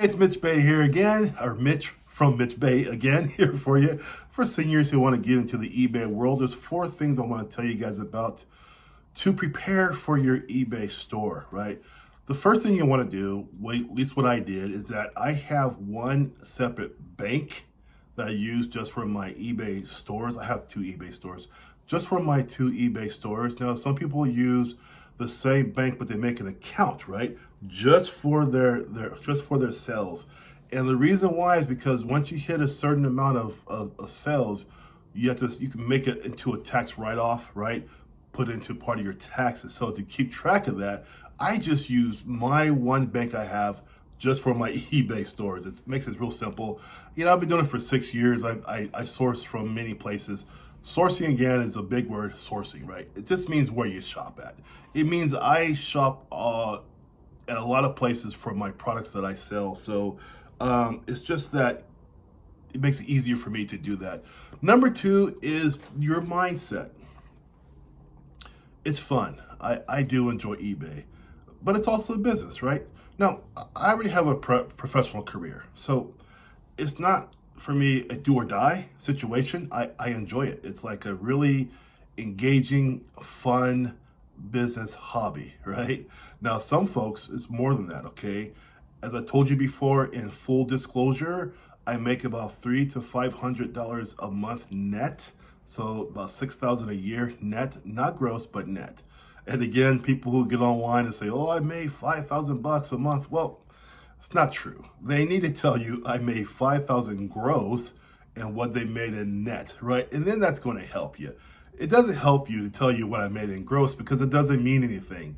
It's Mitch Bay here again, or Mitch from Mitch Bay again, here for you. For seniors who want to get into the eBay world, there's 4 things I want to tell you guys about to prepare for your eBay store, right? The first thing you want to do, at least what I did, is that I have one separate bank that I use just for my eBay stores. I have 2 eBay stores, just for my 2 eBay stores. Now, some people use the same bank, but they make an account, right? Just for their sales. And the reason why is because once you hit a certain amount of sales, you can make it into a tax write-off, right? Put it into part of your taxes. So to keep track of that, I just use my one bank I have just for my eBay stores. It makes it real simple. You know, I've been doing it for 6 years. I source from many places. Sourcing, again, is a big word, sourcing, right? It just means where you shop at. It means I shop at a lot of places for my products that I sell. So it's just that it makes it easier for me to do that. Number 2 is your mindset. It's fun. I do enjoy eBay, but it's also a business, right? Now, I already have a professional career, so it's not, for me, a do or die situation. I enjoy it. It's like a really engaging, fun business hobby, right? Now, some folks, it's more than that, okay? As I told you before, in full disclosure, I make about $300 to $500 a month net. So about $6,000 a year net, not gross, but net. And again, people who get online and say, "Oh, I made $5,000 a month." Well, it's not true. They need to tell you I made 5,000 gross and what they made in net, right? And then that's going to help you. It doesn't help you to tell you what I made in gross because it doesn't mean anything.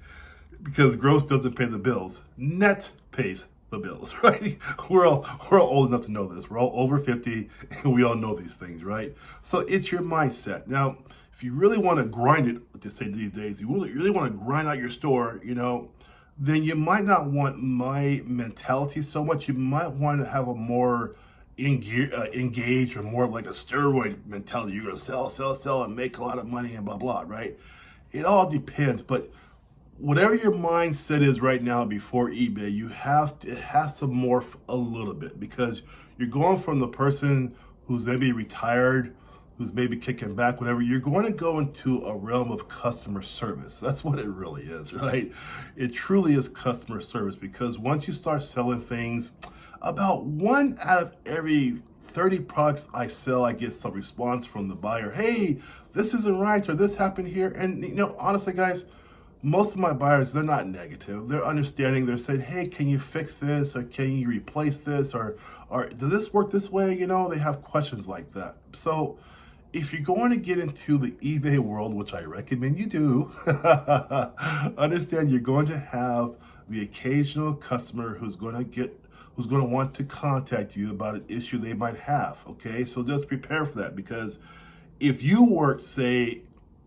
Because gross doesn't pay the bills. Net pays the bills, right? We're all old enough to know this. We're all over 50 and we all know these things, right? So it's your mindset. Now, if you really want to grind it, to say these days, you really want to grind out your store, then you might not want my mentality so much. You might want to have a more engaged or more of like a steroid mentality. You're going to sell, and make a lot of money and blah, blah, right? It all depends. But whatever your mindset is right now before eBay, it has to morph a little bit because you're going from the person who's maybe retired, who's maybe kicking back, whatever. You're going to go into a realm of customer service. That's what it really is, right? It truly is customer service because once you start selling things, about 1 out of every 30 products I sell, I get some response from the buyer. "Hey, this isn't right," or "This happened here." And honestly, guys, most of my buyers, they're not negative. They're understanding. They're saying, "Hey, can you fix this? Or can you replace this? Or does this work this way?" They have questions like that. So if you're going to get into the eBay world, which I recommend you do, understand you're going to have the occasional customer who's going to want to contact you about an issue they might have, okay? So just prepare for that because if you work, say,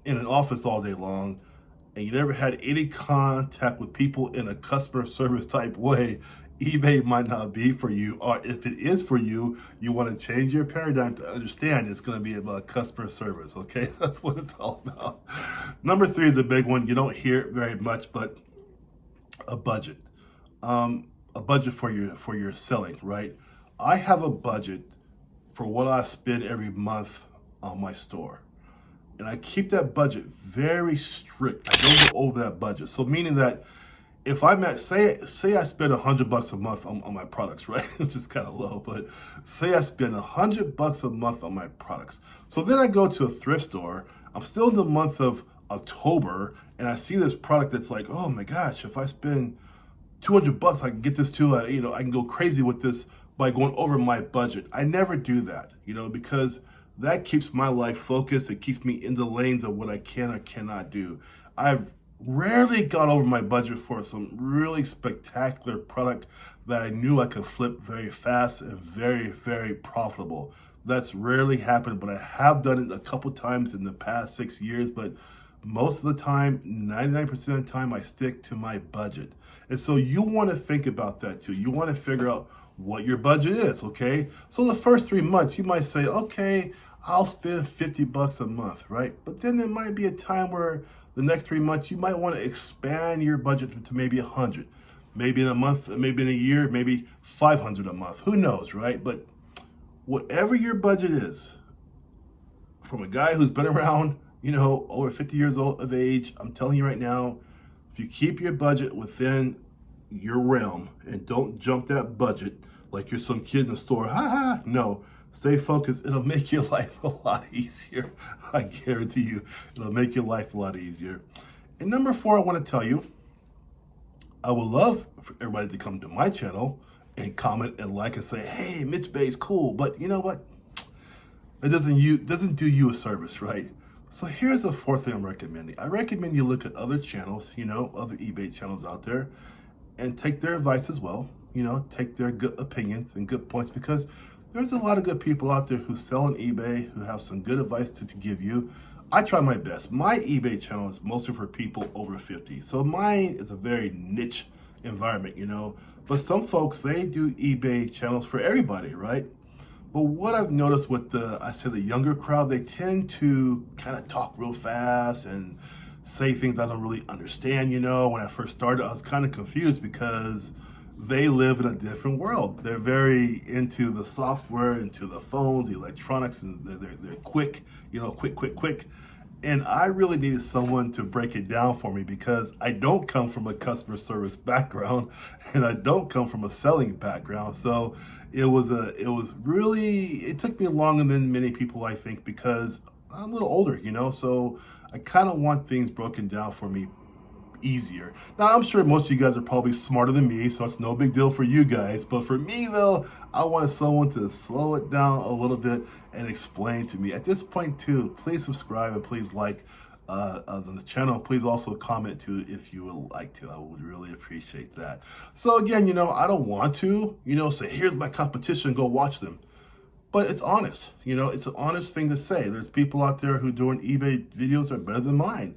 in an office all day long, and you never had any contact with people in a customer service type way, eBay might not be for you. Or if it is for you, you want to change your paradigm to understand it's going to be about customer service, okay? That's what it's all about. Number 3 is a big one. You don't hear it very much, but a budget. A budget for your selling, right? I have a budget for what I spend every month on my store. And I keep that budget very strict. I don't go over that budget. So meaning that if I'm at, say I spend $100 a month on my products, right? Which is kind of low, but say I spend $100 a month on my products. So then I go to a thrift store. I'm still in the month of October, and I see this product that's like, "Oh my gosh, if I spend $200, I can get this too. I can go crazy with this by going over my budget." I never do that, because that keeps my life focused. It keeps me in the lanes of what I can or cannot do. I've rarely gone over my budget for some really spectacular product that I knew I could flip very fast and very, very profitable. That's rarely happened, but I have done it a couple times in the past 6 years. But most of the time, 99% of the time, I stick to my budget. And so you want to think about that too. You want to figure out what your budget is, okay? So the first 3 months, you might say, "Okay, I'll spend $50 a month," right? But then there might be a time where the next 3 months, you might want to expand your budget to maybe 100. maybe in a month, maybe in a year, maybe 500 a month. Who knows, right? But whatever your budget is, from a guy who's been around, over 50 years old of age, I'm telling you right now, if you keep your budget within your realm and don't jump that budget like you're some kid in the store, no, stay focused. It'll make your life a lot easier. I guarantee you, it'll make your life a lot easier. And number 4, I want to tell you, I would love for everybody to come to my channel and comment and like and say, hey, Mitch Bay's cool, but you know what? It doesn't do you a service, right? So here's the 4th thing I'm recommending. I recommend you look at other channels, other eBay channels out there, and take their advice as well. Take their good opinions and good points, because there's a lot of good people out there who sell on eBay, who have some good advice to give you. I try my best. My eBay channel is mostly for people over 50. So mine is a very niche environment, But some folks, they do eBay channels for everybody, right? But what I've noticed with the younger crowd, they tend to kind of talk real fast and say things I don't really understand. When I first started, I was kind of confused because they live in a different world. They're very into the software, into the phones, the electronics, and they're quick, quick. And I really needed someone to break it down for me, because I don't come from a customer service background and I don't come from a selling background. So it took me longer than many people, I think, because I'm a little older, so I kind of want things broken down for me easier. Now, I'm sure most of you guys are probably smarter than me, so it's no big deal for you guys. But for me, though, I wanted someone to slow it down a little bit and explain to me. At this point, too, please subscribe and please like the channel. Please also comment, too, if you would like to. I would really appreciate that. So, again, I don't want to, say, here's my competition, go watch them. But it's honest. It's an honest thing to say. There's people out there who doing eBay videos are better than mine,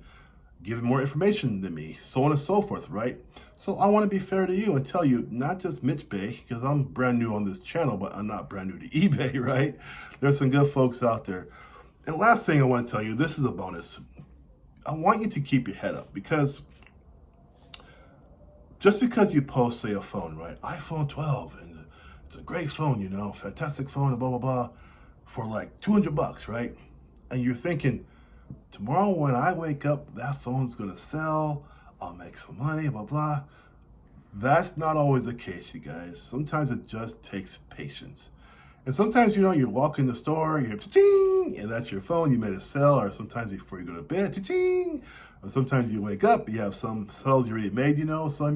giving more information than me, so on and so forth, right? So I want to be fair to you and tell you, not just Mitch Bay, because I'm brand new on this channel, but I'm not brand new to eBay, right? There's some good folks out there. And last thing I want to tell you, this is a bonus. I want you to keep your head up, because just because you post, say, a phone, right? iPhone 12, and it's a great phone, fantastic phone, and blah, blah, blah, for like $200, right? And you're thinking, tomorrow when I wake up, that phone's gonna sell, I'll make some money, blah, blah. That's not always the case, you guys. Sometimes it just takes patience. And sometimes, you walk in the store, you hear cha-ching, and that's your phone, you made a sale, or sometimes before you go to bed, cha-ching. Or sometimes you wake up, you have some sales you already made, So,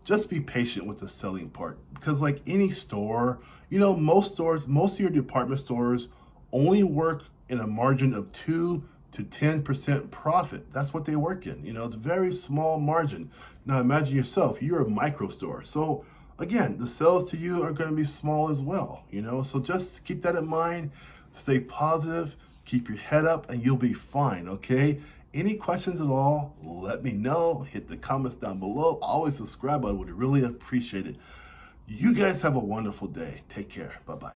just be patient with the selling part. Because like any store, most of your department stores only work in a margin of 2 to 10% profit. That's what they work in. It's a very small margin. Now imagine yourself, you're a micro store. So again, the sales to you are going to be small as well, So just keep that in mind, stay positive, keep your head up, and you'll be fine, okay? Any questions at all, let me know. Hit the comments down below. Always subscribe. I would really appreciate it. You guys have a wonderful day. Take care. Bye-bye.